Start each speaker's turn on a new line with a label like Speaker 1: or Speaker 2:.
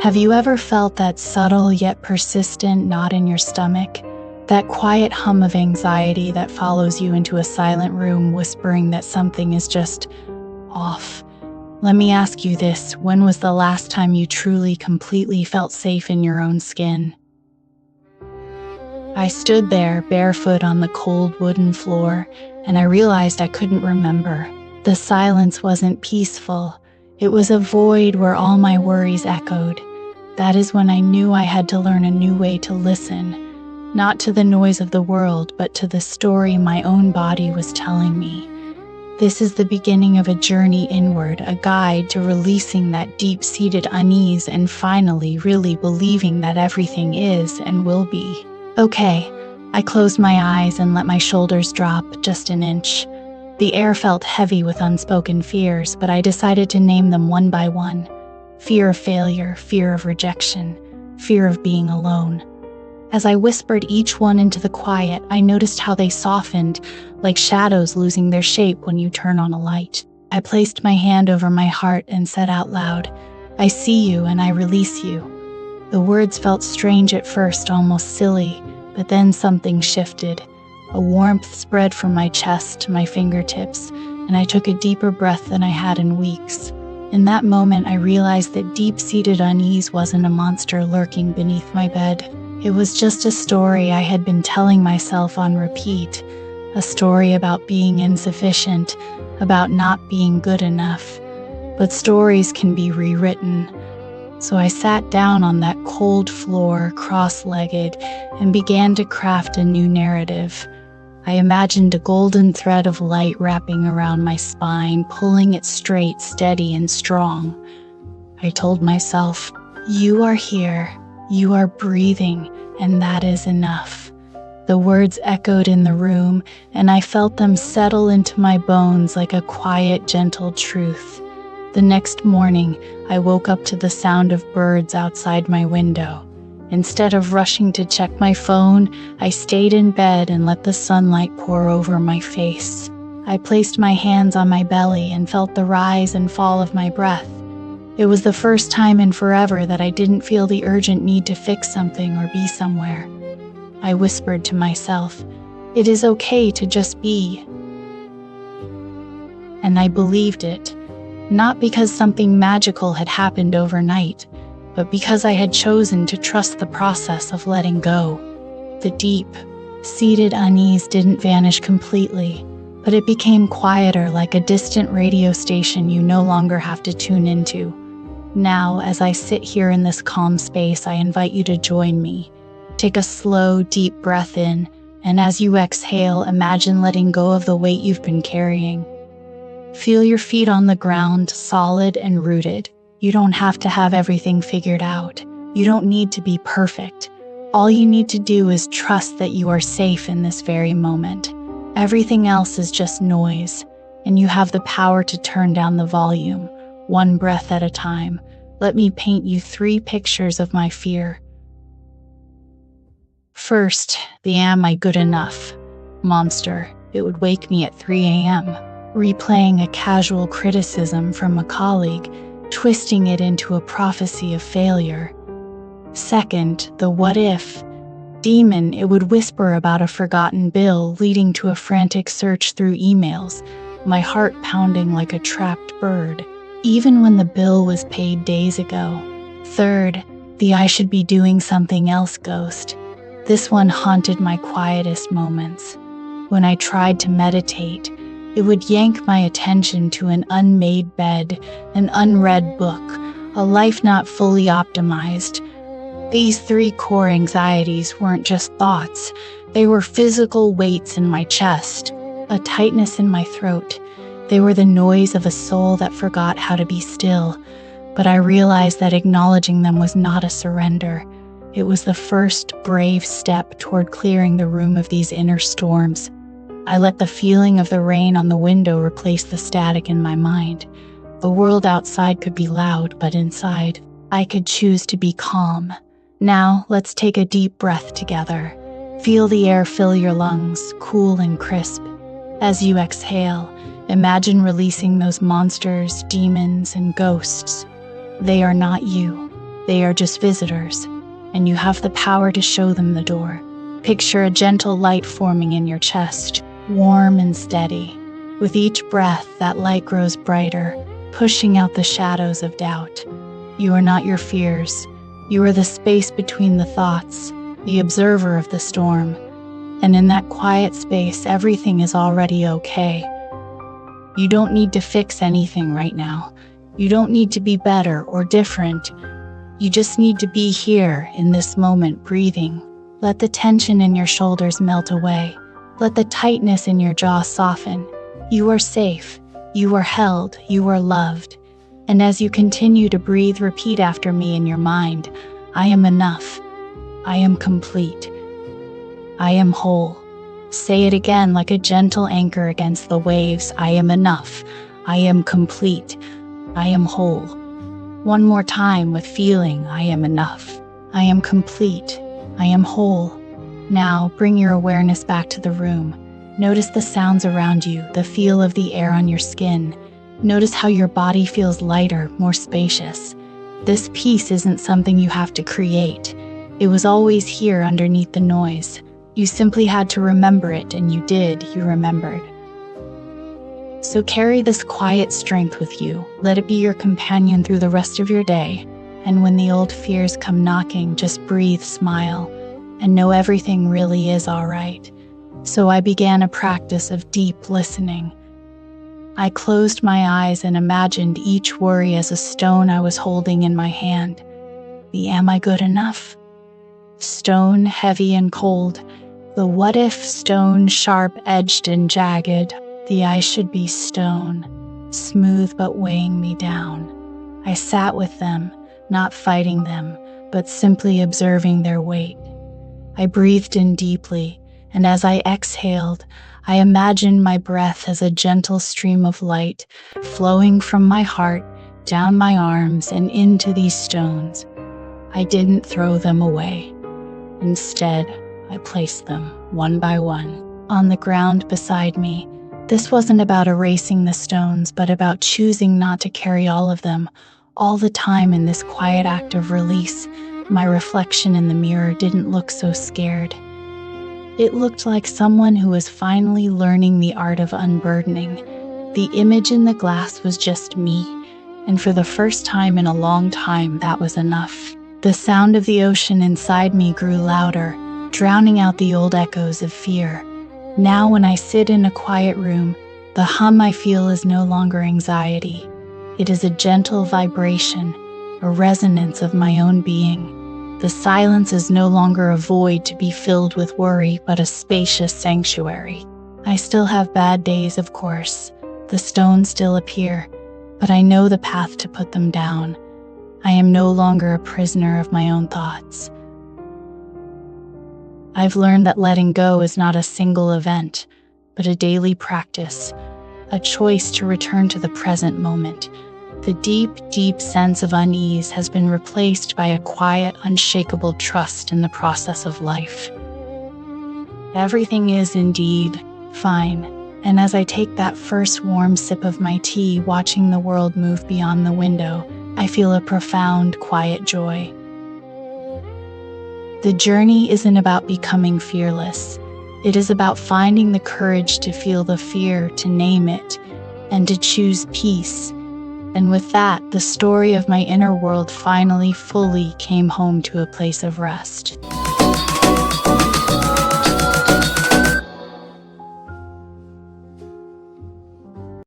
Speaker 1: Have you ever felt that subtle yet persistent knot in your stomach? That quiet hum of anxiety that follows you into a silent room whispering that something is just off. Let me ask you this, when was the last time you truly, completely felt safe in your own skin? I stood there, barefoot on the cold wooden floor, and I realized I couldn't remember. The silence wasn't peaceful. It was a void where all my worries echoed. That is when I knew I had to learn a new way to listen, not to the noise of the world, but to the story my own body was telling me. This is the beginning of a journey inward, a guide to releasing that deep-seated unease and finally really believing that everything is and will be okay. I closed my eyes and let my shoulders drop just an inch. The air felt heavy with unspoken fears, but I decided to name them one by one. Fear of failure, fear of rejection, fear of being alone. As I whispered each one into the quiet, I noticed how they softened, like shadows losing their shape when you turn on a light. I placed my hand over my heart and said out loud, "I see you and I release you." The words felt strange at first, almost silly, but then something shifted. A warmth spread from my chest to my fingertips, and I took a deeper breath than I had in weeks. In that moment, I realized that deep-seated unease wasn't a monster lurking beneath my bed. It was just a story I had been telling myself on repeat, a story about being insufficient, about not being good enough. But stories can be rewritten. So I sat down on that cold floor, cross-legged, and began to craft a new narrative. I imagined a golden thread of light wrapping around my spine, pulling it straight, steady, and strong. I told myself, "You are here, you are breathing, and that is enough." The words echoed in the room, and I felt them settle into my bones like a quiet, gentle truth. The next morning, I woke up to the sound of birds outside my window. Instead of rushing to check my phone, I stayed in bed and let the sunlight pour over my face. I placed my hands on my belly and felt the rise and fall of my breath. It was the first time in forever that I didn't feel the urgent need to fix something or be somewhere. I whispered to myself, "It is okay to just be." And I believed it, not because something magical had happened overnight, but because I had chosen to trust the process of letting go. The deep-seated unease didn't vanish completely, but it became quieter, like a distant radio station you no longer have to tune into. Now, as I sit here in this calm space, I invite you to join me. Take a slow, deep breath in, and as you exhale, imagine letting go of the weight you've been carrying. Feel your feet on the ground, solid and rooted. You don't have to have everything figured out. You don't need to be perfect. All you need to do is trust that you are safe in this very moment. Everything else is just noise, and you have the power to turn down the volume, one breath at a time. Let me paint you 3 pictures of my fear. First, the "am I good enough" monster. It would wake me at 3 a.m., replaying a casual criticism from a colleague, twisting it into a prophecy of failure. Second, the "what if" demon. It would whisper about a forgotten bill, leading to a frantic search through emails, my heart pounding like a trapped bird, even when the bill was paid days ago. Third, the "I should be doing something else" ghost. This one haunted my quietest moments. When I tried to meditate, it would yank my attention to an unmade bed, an unread book, a life not fully optimized. These 3 core anxieties weren't just thoughts. They were physical weights in my chest, a tightness in my throat. They were the noise of a soul that forgot how to be still. But I realized that acknowledging them was not a surrender. It was the first brave step toward clearing the room of these inner storms. I let the feeling of the rain on the window replace the static in my mind. The world outside could be loud, but inside, I could choose to be calm. Now, let's take a deep breath together. Feel the air fill your lungs, cool and crisp. As you exhale, imagine releasing those monsters, demons, and ghosts. They are not you. They are just visitors, and you have the power to show them the door. Picture a gentle light forming in your chest, warm and steady. With each breath, that light grows brighter, pushing out the shadows of doubt. You are not your fears. You are the space between the thoughts, the observer of the storm. And in that quiet space, everything is already okay. You don't need to fix anything right now. You don't need to be better or different. You just need to be here in this moment, breathing. Let the tension in your shoulders melt away. Let the tightness in your jaw soften. You are safe. You are held. You are loved. And as you continue to breathe, repeat after me in your mind, I am enough. I am complete. I am whole. Say it again like a gentle anchor against the waves. I am enough. I am complete. I am whole. One more time with feeling. I am enough. I am complete. I am whole. Now bring your awareness back to the room. Notice the sounds around you, the feel of the air on your skin. Notice how your body feels lighter, more spacious. This peace isn't something you have to create. It was always here underneath the noise. You simply had to remember it, and you did. You remembered. So carry this quiet strength with you. Let it be your companion through the rest of your day. And when the old fears come knocking, just breathe, smile, and know everything really is all right. So I began a practice of deep listening. I closed my eyes and imagined each worry as a stone I was holding in my hand. The am I good enough? Stone, heavy and cold. The what if stone, sharp-edged and jagged. The I should be stone, smooth but weighing me down. I sat with them, not fighting them, but simply observing their weight. I breathed in deeply, and as I exhaled, I imagined my breath as a gentle stream of light flowing from my heart, down my arms, and into these stones. I didn't throw them away. Instead, I placed them, one by one, on the ground beside me. This wasn't about erasing the stones, but about choosing not to carry all of them, all the time. In this quiet act of release, my reflection in the mirror didn't look so scared. It looked like someone who was finally learning the art of unburdening. The image in the glass was just me, and for the first time in a long time, that was enough. The sound of the ocean inside me grew louder, drowning out the old echoes of fear. Now when I sit in a quiet room, the hum I feel is no longer anxiety. It is a gentle vibration, a resonance of my own being. The silence is no longer a void to be filled with worry, but a spacious sanctuary. I still have bad days, of course. The stones still appear, but I know the path to put them down. I am no longer a prisoner of my own thoughts. I've learned that letting go is not a single event, but a daily practice, a choice to return to the present moment. The deep, deep sense of unease has been replaced by a quiet, unshakable trust in the process of life. Everything is indeed fine, and as I take that first warm sip of my tea, watching the world move beyond the window, I feel a profound, quiet joy. The journey isn't about becoming fearless. It is about finding the courage to feel the fear, to name it, and to choose peace. And with that, the story of my inner world finally fully came home to a place of rest.